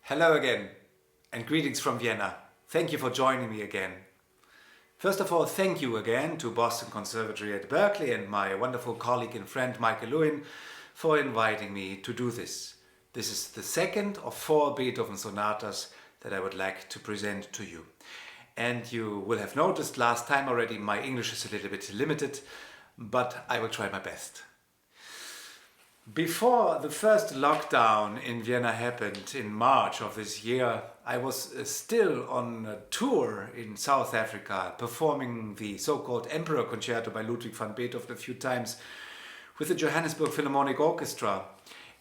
Hello again, and greetings from Vienna. Thank you for joining me again. First of all, thank you again to Boston Conservatory at Berklee and my wonderful colleague and friend Michael Lewin for inviting me to do this. This is the second of 4 Beethoven sonatas that I would like to present to you. And you will have noticed last time already my English is a little bit limited, but I will try my best. Before the first lockdown in Vienna happened in March of this year, I was still on a tour in South Africa, performing the so-called Emperor Concerto by Ludwig van Beethoven a few times with the Johannesburg Philharmonic Orchestra.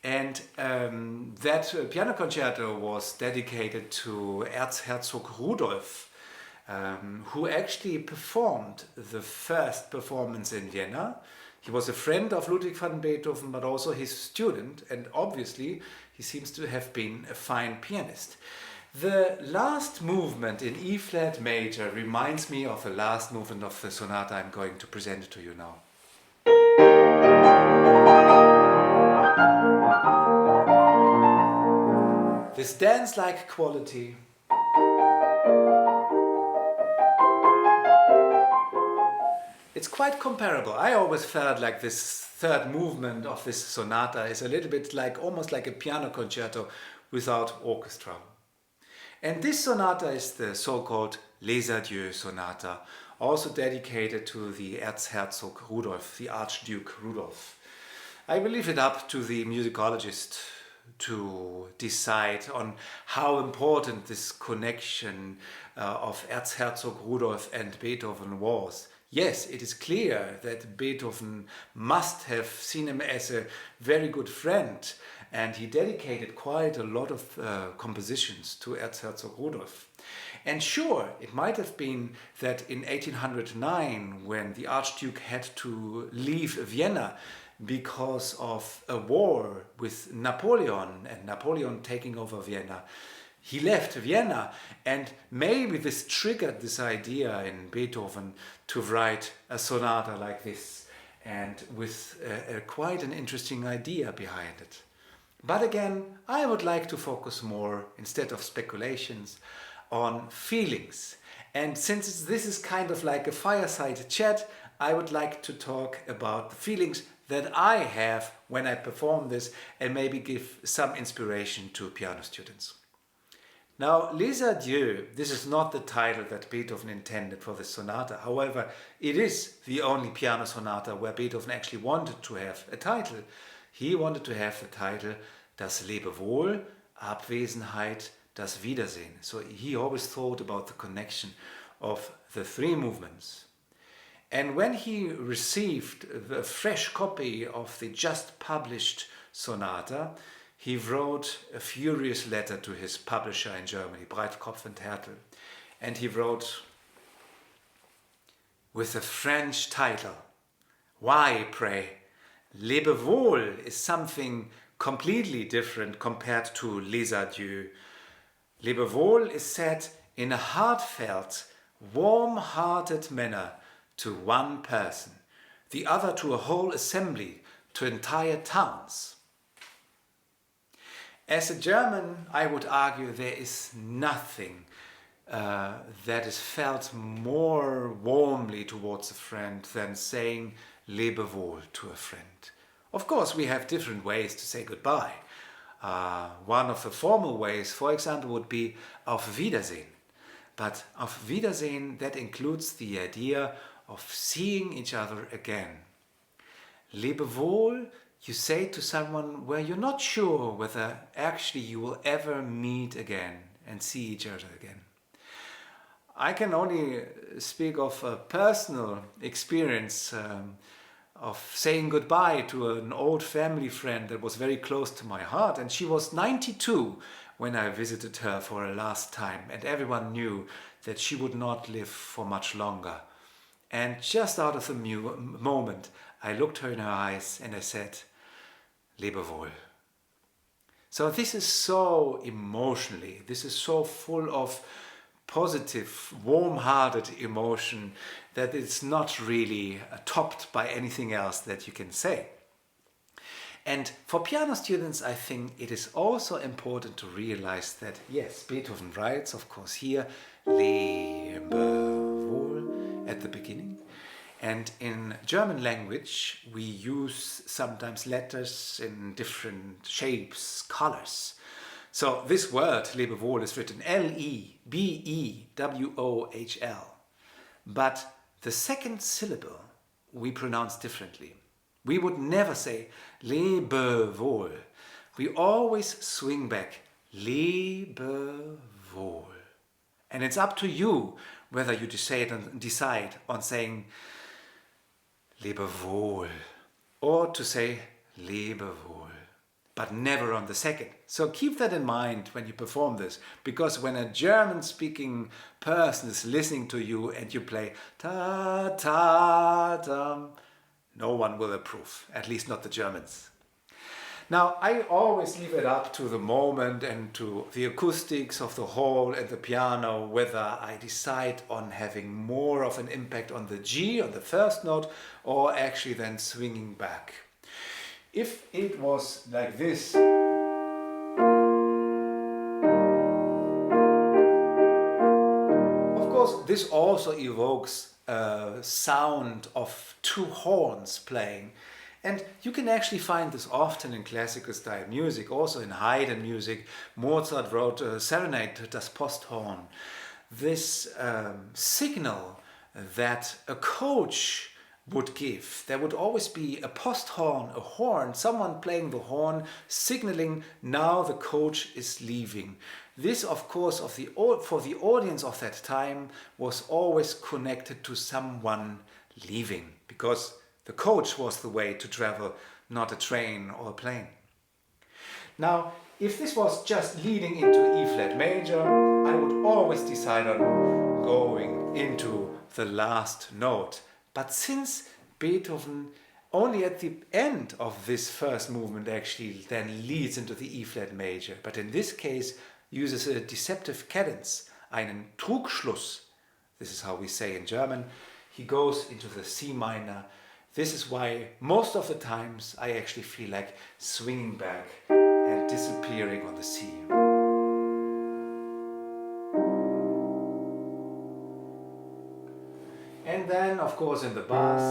And that piano concerto was dedicated to Erzherzog Rudolf, who actually performed the first performance in Vienna. He was a friend of Ludwig van Beethoven, but also his student, and obviously he seems to have been a fine pianist. The last movement in E-flat major reminds me of the last movement of the sonata I'm going to present to you now. This dance-like quality it's quite comparable. I always felt like this third movement of this sonata is a little bit like, almost like a piano concerto without orchestra. And this sonata is the so-called Les Adieux sonata, also dedicated to the Erzherzog Rudolf, the Archduke Rudolf. I will leave it up to the musicologist to decide on how important this connection of Erzherzog Rudolf and Beethoven was. Yes, it is clear that Beethoven must have seen him as a very good friend, and he dedicated quite a lot of compositions to Erzherzog Rudolf. And sure, it might have been that in 1809, when the Archduke had to leave Vienna because of a war with Napoleon and Napoleon taking over Vienna, he left Vienna, and maybe this triggered this idea in Beethoven to write a sonata like this, and with quite an interesting idea behind it. But again, I would like to focus more, instead of speculations, on feelings. And since this is kind of like a fireside chat, I would like to talk about the feelings that I have when I perform this, and maybe give some inspiration to piano students. Now, Les Adieux, this is not the title that Beethoven intended for this sonata. However, it is the only piano sonata where Beethoven actually wanted to have a title. He wanted to have the title Das Lebewohl, Abwesenheit, das Wiedersehen. So he always thought about the connection of the 3 movements. And when he received a fresh copy of the just published sonata, he wrote a furious letter to his publisher in Germany, Breitkopf and Härtel. And he wrote with a French title. Why, pray? Lebewohl is something completely different compared to Les Adieux. Lebewohl is said in a heartfelt, warm-hearted manner to one person, the other to a whole assembly, to entire towns. As a German, I would argue there is nothing that is felt more warmly towards a friend than saying Lebewohl to a friend. Of course, we have different ways to say goodbye. One of the formal ways, for example, would be Auf Wiedersehen. But Auf Wiedersehen, that includes the idea of seeing each other again. Lebewohl, you say to someone where you're not sure whether actually you will ever meet again and see each other again. I can only speak of a personal experience of saying goodbye to an old family friend that was very close to my heart, and she was 92 when I visited her for a last time, and everyone knew that she would not live for much longer. And just out of the moment, I looked her in her eyes and I said, Lebewohl. So this is so emotionally, this is so full of positive, warm-hearted emotion that it's not really topped by anything else that you can say. And for piano students, I think it is also important to realize that, yes, Beethoven writes, of course, here, Lebewohl at the beginning. And in German language, we use sometimes letters in different shapes, colors. So this word, Lebewohl, is written L-E-B-E-W-O-H-L. But the second syllable we pronounce differently. We would never say Lebewohl. We always swing back Lebewohl. And it's up to you whether you decide on saying Lebewohl or to say Lebewohl, but never on the second. So keep that in mind when you perform this, because when a German-speaking person is listening to you and you play ta-ta-dum, no one will approve, at least not the Germans. Now, I always leave it up to the moment and to the acoustics of the hall and the piano whether I decide on having more of an impact on the G, on the first note, or actually then swinging back. If it was like this, of course, this also evokes a sound of two horns playing. And you can actually find this often in classical style music, also in Haydn music. Mozart wrote a Serenade, das Posthorn. This signal that a coach would give. There would always be a posthorn, a horn, someone playing the horn, signaling now the coach is leaving. This, of course, for the audience of that time was always connected to someone leaving, because the coach was the way to travel, not a train or a plane. Now, if this was just leading into E flat major, I would always decide on going into the last note. But since Beethoven only at the end of this first movement actually then leads into the E flat major, but in this case uses a deceptive cadence, einen Trugschluss, this is how we say in German, he goes into the C minor. This is why most of the times I actually feel like swinging back and disappearing on the C. And then, of course, in the bass,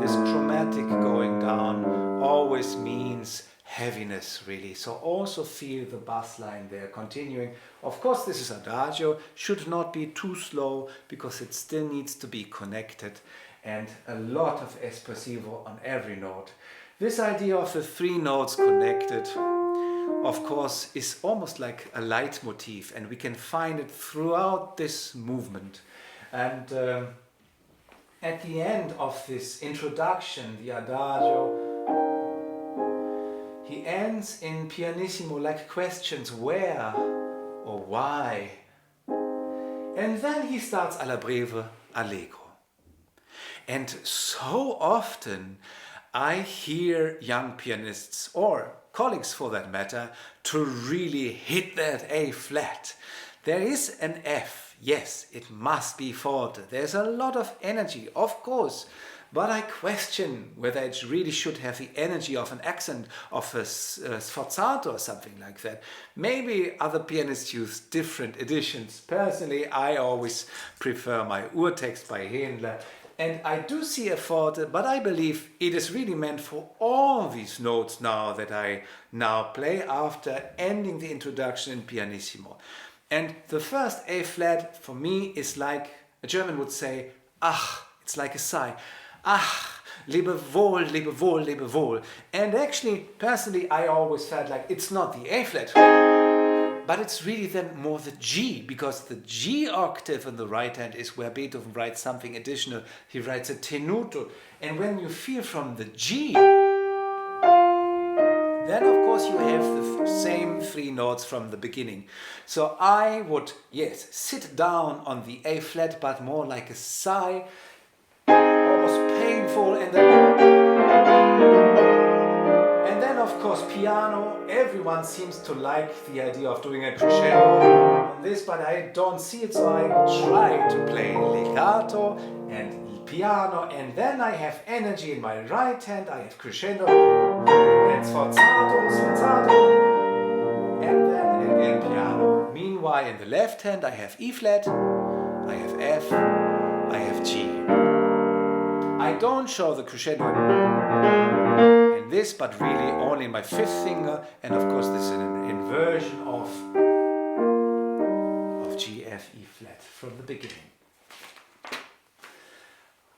this chromatic going down always means heaviness, really. So also feel the bass line there continuing. Of course, this is Adagio, should not be too slow because it still needs to be connected, and a lot of espressivo on every note. This idea of the three notes connected, of course, is almost like a leitmotif, and we can find it throughout this movement. And at the end of this introduction, the Adagio, he ends in pianissimo like questions where or why. And then he starts alla breve allegro. And so often I hear young pianists, or colleagues for that matter, to really hit that A flat. There is an F, yes, it must be forte. There's a lot of energy, of course, but I question whether it really should have the energy of an accent, of a sforzato or something like that. Maybe other pianists use different editions. Personally, I always prefer my Urtext by Händler. And I do see a forte, but I believe it is really meant for all these notes now that I now play after ending the introduction in pianissimo. And the first A flat for me is like, a German would say, ach, it's like a sigh. Ach, Lebewohl, Lebewohl, Lebewohl. And actually, personally, I always felt like it's not the A flat, but it's really then more the G, because the G octave on the right hand is where Beethoven writes something additional. He writes a tenuto. And when you feel from the G, then of course you have the same three notes from the beginning. So I would, yes, sit down on the A flat, but more like a sigh, almost painful, and then of course piano, everyone seems to like the idea of doing a crescendo on this, but I don't see it, so I try to play legato and piano, and then I have energy in my right hand, I have crescendo, and sforzato, and then again piano. Meanwhile, in the left hand, I have E flat, I have F, I have G. I don't show the crescendo in this, but really only in my fifth finger, and of course this is an inversion of G, F, E flat from the beginning.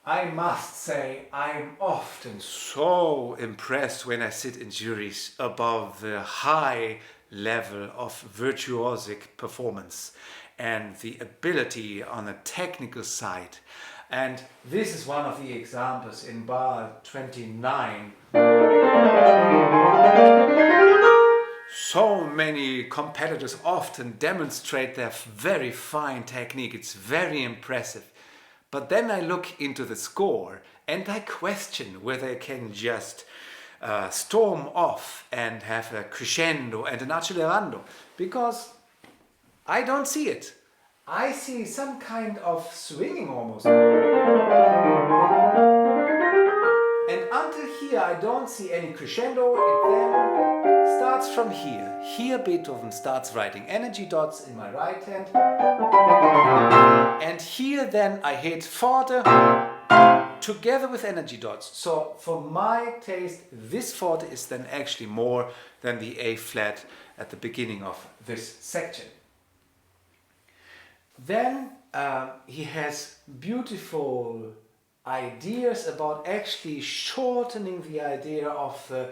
I must say I'm often so impressed when I sit in juries above the high level of virtuosic performance and the ability on the technical side. And this is one of the examples in bar 29. So many competitors often demonstrate their very fine technique. It's very impressive. But then I look into the score and I question whether I can just storm off and have a crescendo and an accelerando, because I don't see it. I see some kind of swinging almost. And until here I don't see any crescendo. It then starts from here. Here Beethoven starts writing energy dots in my right hand. And here then I hit forte together with energy dots. So for my taste, this forte is then actually more than the A flat at the beginning of this section. Then he has beautiful ideas about actually shortening the idea of the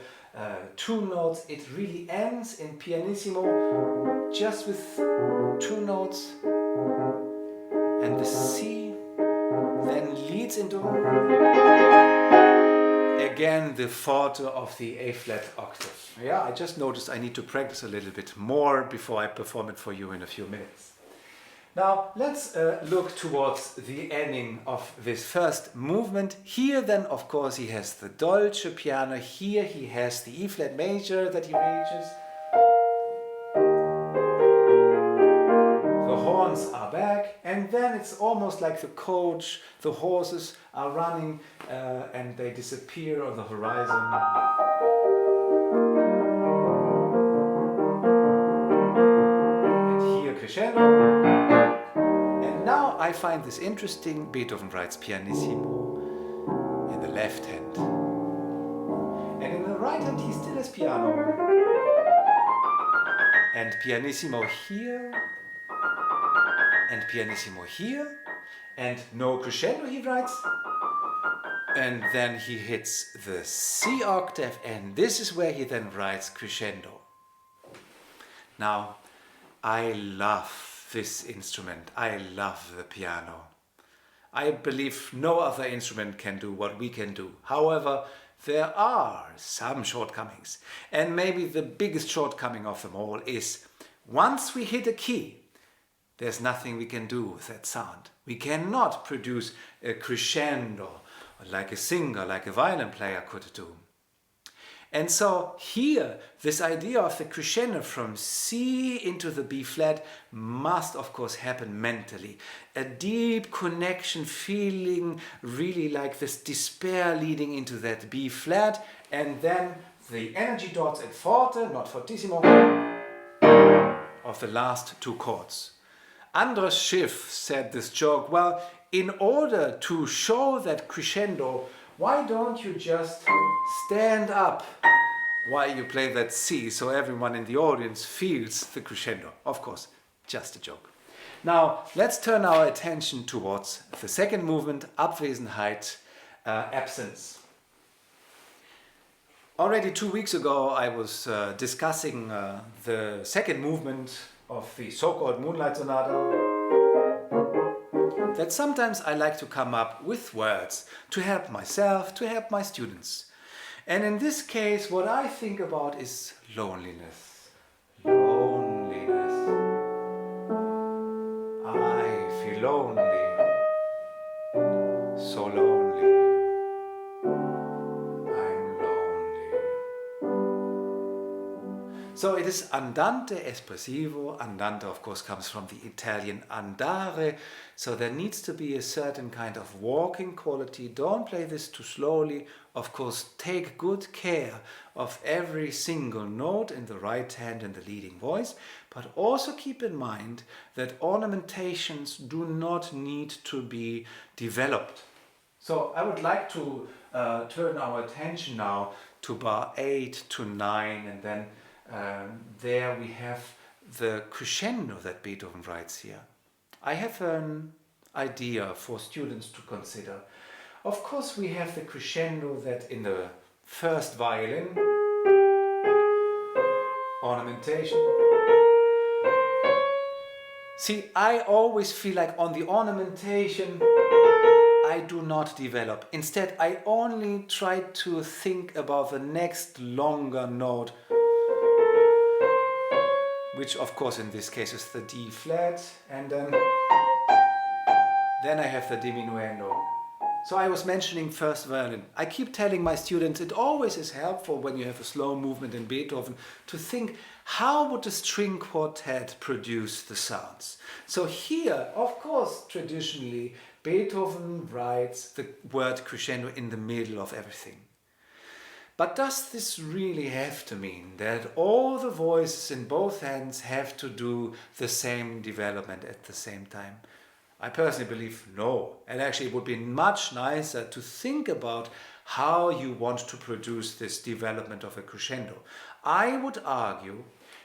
two notes. It really ends in pianissimo just with two notes, and the C then leads into again the forte of the A flat octave. Yeah, I just noticed I need to practice a little bit more before I perform it for you in a few minutes. Now let's look towards the ending of this first movement. Here then of course he has the dolce piano, here he has the E flat major that he reaches. The horns are back, and then it's almost like the coach, the horses are running and they disappear on the horizon. And here crescendo. Now I find this interesting. Beethoven writes pianissimo in the left hand. And in the right hand he still has piano. And pianissimo here. And pianissimo here. And no crescendo he writes. And then he hits the C octave, and this is where he then writes crescendo. Now I love this instrument. I love the piano. I believe no other instrument can do what we can do. However, there are some shortcomings. And maybe the biggest shortcoming of them all is once we hit a key, there's nothing we can do with that sound. We cannot produce a crescendo like a singer, like a violin player could do. And so here, this idea of the crescendo from C into the B flat must of course happen mentally. A deep connection, feeling really like this despair leading into that B flat, and then the energy dots at forte, not fortissimo, of the last two chords. Andras Schiff said this joke, well, in order to show that crescendo, why don't you just stand up while you play that C so everyone in the audience feels the crescendo? Of course, just a joke. Now, let's turn our attention towards the second movement, Abwesenheit, absence. Already 2 weeks ago I was discussing the second movement of the so-called Moonlight Sonata, that sometimes I like to come up with words to help myself, to help my students. And in this case, what I think about is loneliness. Loneliness. I feel lonely. So lonely. I'm lonely. So it is andante espressivo. Andante, of course, comes from the Italian andare. So there needs to be a certain kind of walking quality. Don't play this too slowly. Of course, take good care of every single note in the right hand in the leading voice. But also keep in mind that ornamentations do not need to be developed. So I would like to turn our attention now to bar 8 to 9, and then there we have the crescendo that Beethoven writes here. I have an idea for students to consider. Of course, we have the crescendo that in the first violin, ornamentation. See, I always feel like on the ornamentation, I do not develop. Instead, I only try to think about the next longer note, which of course in this case is the D flat, and then I have the diminuendo. So I was mentioning first violin. I keep telling my students it always is helpful when you have a slow movement in Beethoven to think, how would a string quartet produce the sounds? So here, of course, traditionally, Beethoven writes the word crescendo in the middle of everything. But does this really have to mean that all the voices in both hands have to do the same development at the same time? I personally believe no. And actually it would be much nicer to think about how you want to produce this development of a crescendo. I would argue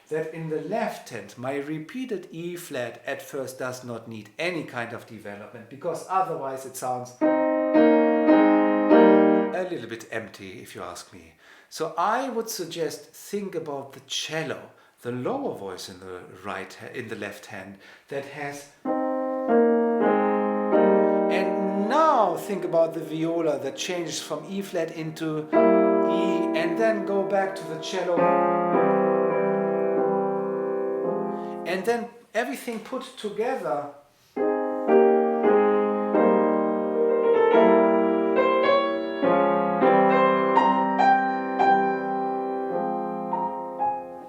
that in the left hand, my repeated E flat at first does not need any kind of development, because otherwise it sounds a little bit empty, if you ask me. So I would suggest think about the cello, the lower voice in the left hand that has. And now think about the viola that changes from E flat into E, and then go back to the cello. And then everything put together.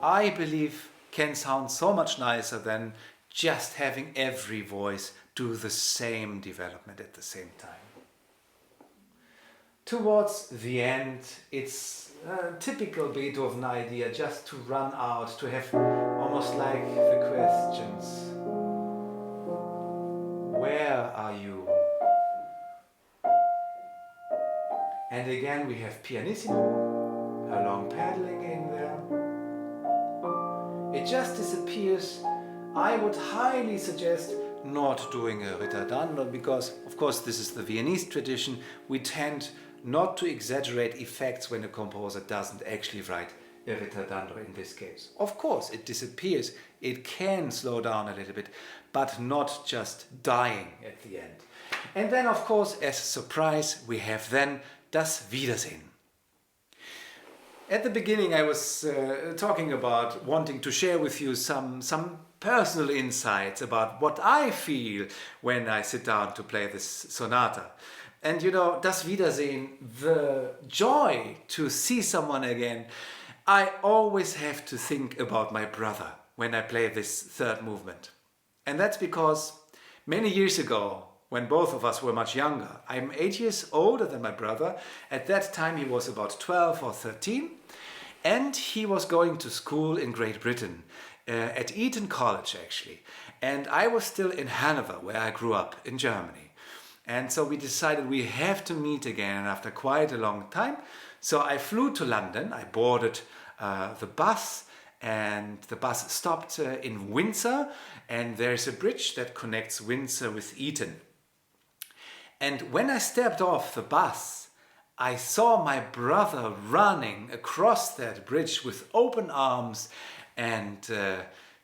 I believe can sound so much nicer than just having every voice do the same development at the same time. Towards the end, it's a typical Beethoven idea just to run out, to have almost like the questions. Where are you? And again we have pianissimo, a long paddling in there. It just disappears. I would highly suggest not doing a ritardando, because of course this is the Viennese tradition. We tend not to exaggerate effects when a composer doesn't actually write a ritardando in this case. Of course it disappears, it can slow down a little bit, but not just dying at the end. And then of course, as a surprise, we have then das Wiedersehen. At the beginning I was talking about wanting to share with you some personal insights about what I feel when I sit down to play this sonata. And you know, das Wiedersehen, the joy to see someone again, I always have to think about my brother when I play this third movement. And that's because many years ago, when both of us were much younger, I'm 8 years older than my brother. At that time he was about 12 or 13, and he was going to school in Great Britain, at Eton College actually. And I was still in Hanover, where I grew up, in Germany. And so we decided we have to meet again after quite a long time. So I flew to London, I boarded the bus, and the bus stopped in Windsor, and there's a bridge that connects Windsor with Eton. And when I stepped off the bus, I saw my brother running across that bridge with open arms and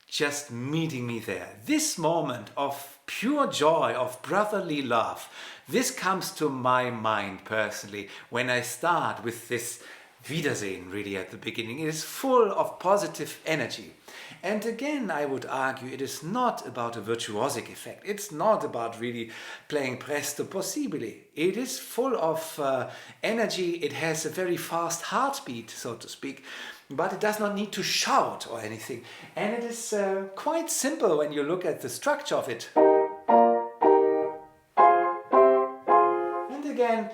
just meeting me there. This moment of pure joy, of brotherly love, this comes to my mind personally when I start with this Wiedersehen really at the beginning. It is full of positive energy. And again, I would argue it is not about a virtuosic effect. It's not about really playing presto possibile. It is full of energy. It has a very fast heartbeat, so to speak. but it does not need to shout or anything. And it is quite simple when you look at the structure of it. And again,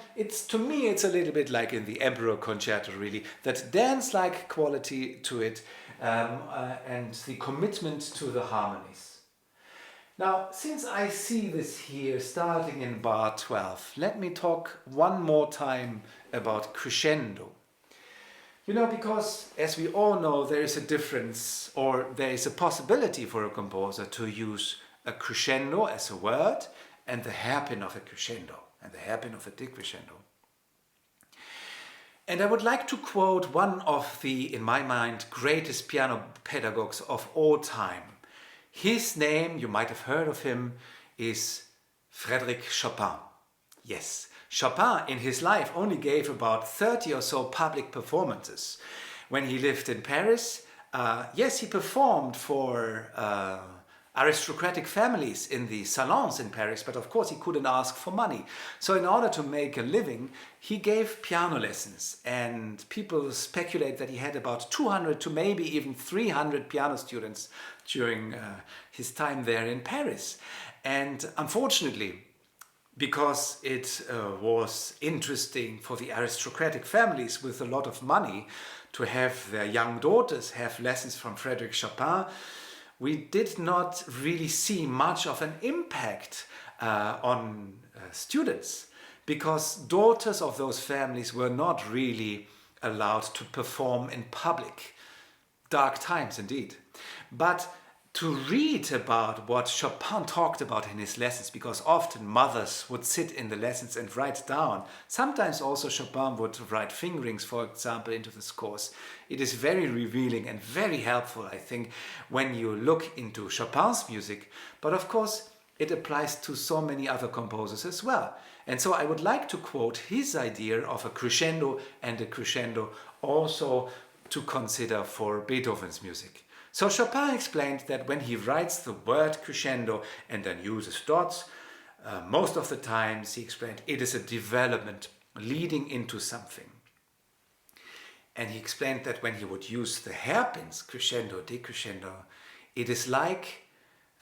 to me it's a little bit like in the Emperor Concerto, really, that dance-like quality to it, and the commitment to the harmonies. Now, since I see this here starting in bar 12, let me talk one more time about crescendo. You know, because as we all know, there is a difference, or there is a possibility for a composer to use a crescendo as a word and the hairpin of a crescendo and the hairpin of a decrescendo. And I would like to quote one of the, in my mind, greatest piano pedagogues of all time. His name, you might have heard of him, is Frédéric Chopin. Yes, Chopin in his life only gave about 30 or so public performances. When he lived in Paris, yes, he performed for aristocratic families in the salons in Paris, but of course he couldn't ask for money. So in order to make a living, he gave piano lessons, and people speculate that he had about 200 to maybe even 300 piano students during his time there in Paris. And unfortunately, because it was interesting for the aristocratic families with a lot of money to have their young daughters have lessons from Frédéric Chopin, we did not really see much of an impact on students, because daughters of those families were not really allowed to perform in public. Dark times indeed. But to read about what Chopin talked about in his lessons, because often mothers would sit in the lessons and write down. Sometimes also Chopin would write fingerings, for example, into the scores. It is very revealing and very helpful, I think, when you look into Chopin's music. But of course, it applies to so many other composers as well. And so I would like to quote his idea of a crescendo and a crescendo also to consider for Beethoven's music. So Chopin explained that when he writes the word crescendo and then uses dots, most of the times, he explained, it is a development leading into something. And he explained that when he would use the hairpins, crescendo, decrescendo, it is like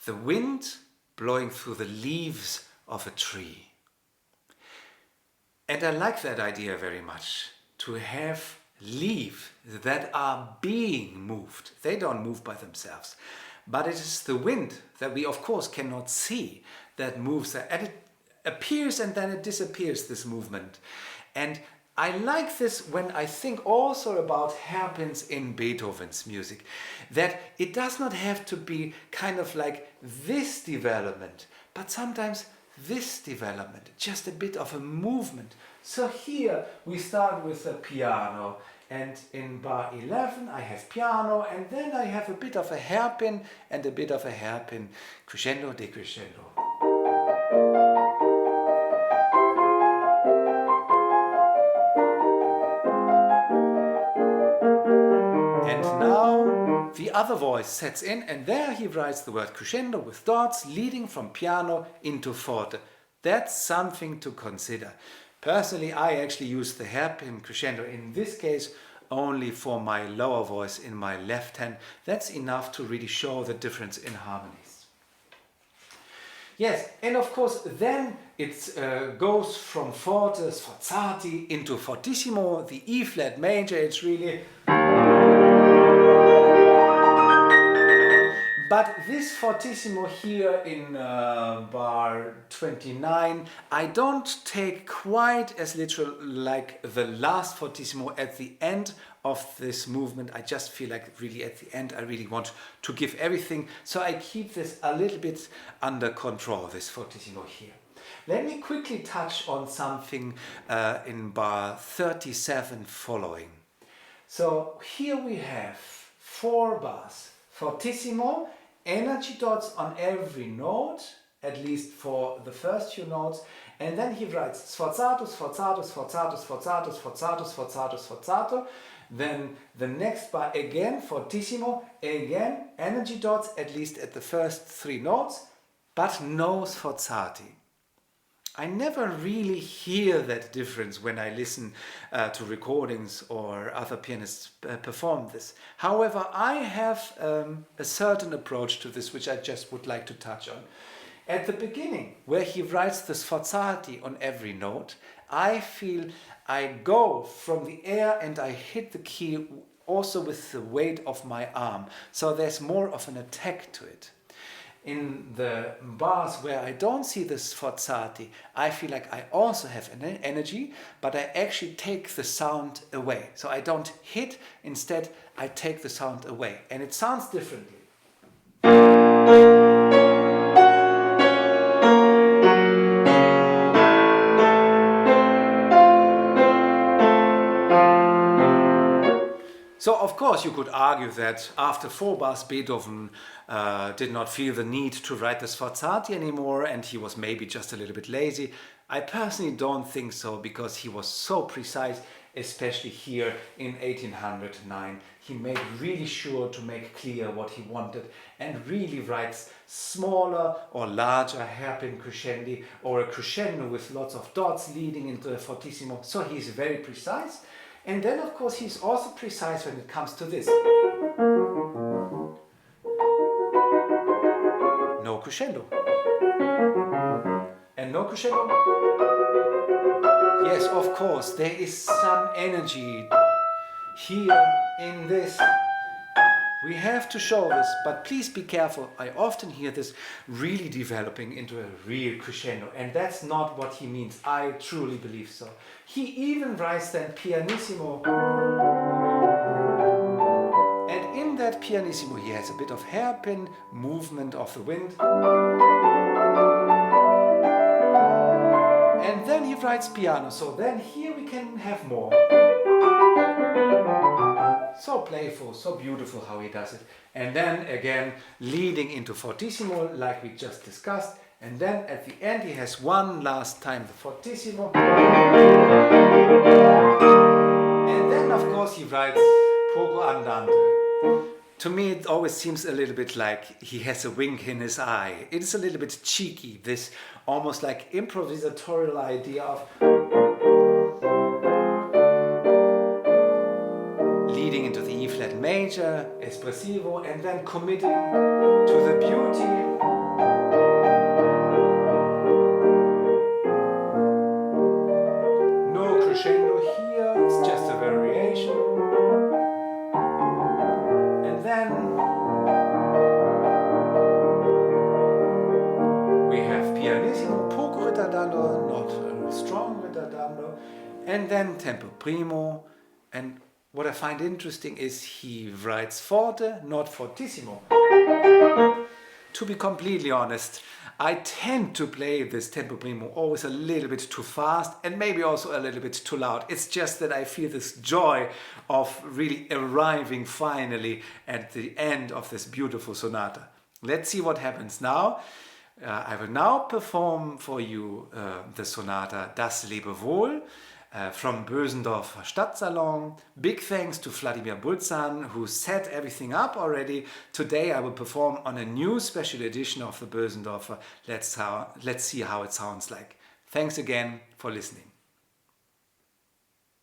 the wind blowing through the leaves of a tree. And I like that idea very much, to have leaves that are being moved. They don't move by themselves. But it is the wind that we of course cannot see that moves, and it appears and then it disappears, this movement. And I like this when I think also about hairpins in Beethoven's music, that it does not have to be kind of like this development, but sometimes this development, just a bit of a movement. So here we start with the piano, and in bar 11 I have piano, and then I have a bit of a hairpin and a bit of a hairpin, crescendo, decrescendo. And now the other voice sets in, and there he writes the word crescendo with dots leading from piano into forte. That's something to consider. Personally, I actually use the hairpin crescendo in this case only for my lower voice in my left hand. That's enough to really show the difference in harmonies. Yes, and of course then it goes from forte, sforzati, into fortissimo, the E flat major. It's really... But this fortissimo here in bar 29, I don't take quite as literal like the last fortissimo at the end of this movement. I just feel like really at the end I really want to give everything, so I keep this a little bit under control, this fortissimo here. Let me quickly touch on something in bar 37 following. So here we have 4 bars, fortissimo, energy dots on every note, at least for the first few notes, and then he writes sforzato, sforzato, sforzato, sforzato, sforzato, sforzato, sforzato. Then the next bar again, fortissimo, again energy dots, at least at the first 3 notes, but no sforzati. I never really hear that difference when I listen to recordings or other pianists perform this. However, I have a certain approach to this which I just would like to touch on. At the beginning, where he writes the sforzati on every note, I feel I go from the air and I hit the key also with the weight of my arm. So there's more of an attack to it. In the bars where I don't see the sforzati, I feel like I also have an energy, but I actually take the sound away. So I don't hit, instead I take the sound away. And it sounds differently. So of course you could argue that after 4 bars Beethoven did not feel the need to write the sforzati anymore and he was maybe just a little bit lazy. I personally don't think so, because he was so precise, especially here in 1809. He made really sure to make clear what he wanted and really writes smaller or larger hairpin crescendi or a crescendo with lots of dots leading into a fortissimo. So he's very precise. And then, of course, he's also precise when it comes to this. No crescendo. And no crescendo. Yes, of course, there is some energy here in this. We have to show this, but please be careful. I often hear this really developing into a real crescendo, and that's not what he means. I truly believe so. He even writes then pianissimo. And in that pianissimo he has a bit of hairpin movement of the wind. And then he writes piano, so then here we can have more. So playful, so beautiful how he does it. And then again leading into fortissimo like we just discussed. And then at the end he has one last time the fortissimo. And then of course he writes poco andante. To me it always seems a little bit like he has a wink in his eye. It is a little bit cheeky, this almost like improvisatorial idea of leading into the E flat major, espressivo, and then committing to the beauty. No crescendo here, it's just a variation. And then we have pianissimo, poco ritardando, not a strong ritardando, and then tempo primo. And what I find interesting is he writes forte, not fortissimo. To be completely honest, I tend to play this tempo primo always a little bit too fast and maybe also a little bit too loud. It's just that I feel this joy of really arriving finally at the end of this beautiful sonata. Let's see what happens now. I will now perform for you the sonata Das Lebewohl from Bösendorfer Stadtsalon. Big thanks to Vladimir Bulzan, who set everything up already. Today I will perform on a new special edition of the Bösendorfer. Let's see how it sounds like. Thanks again for listening.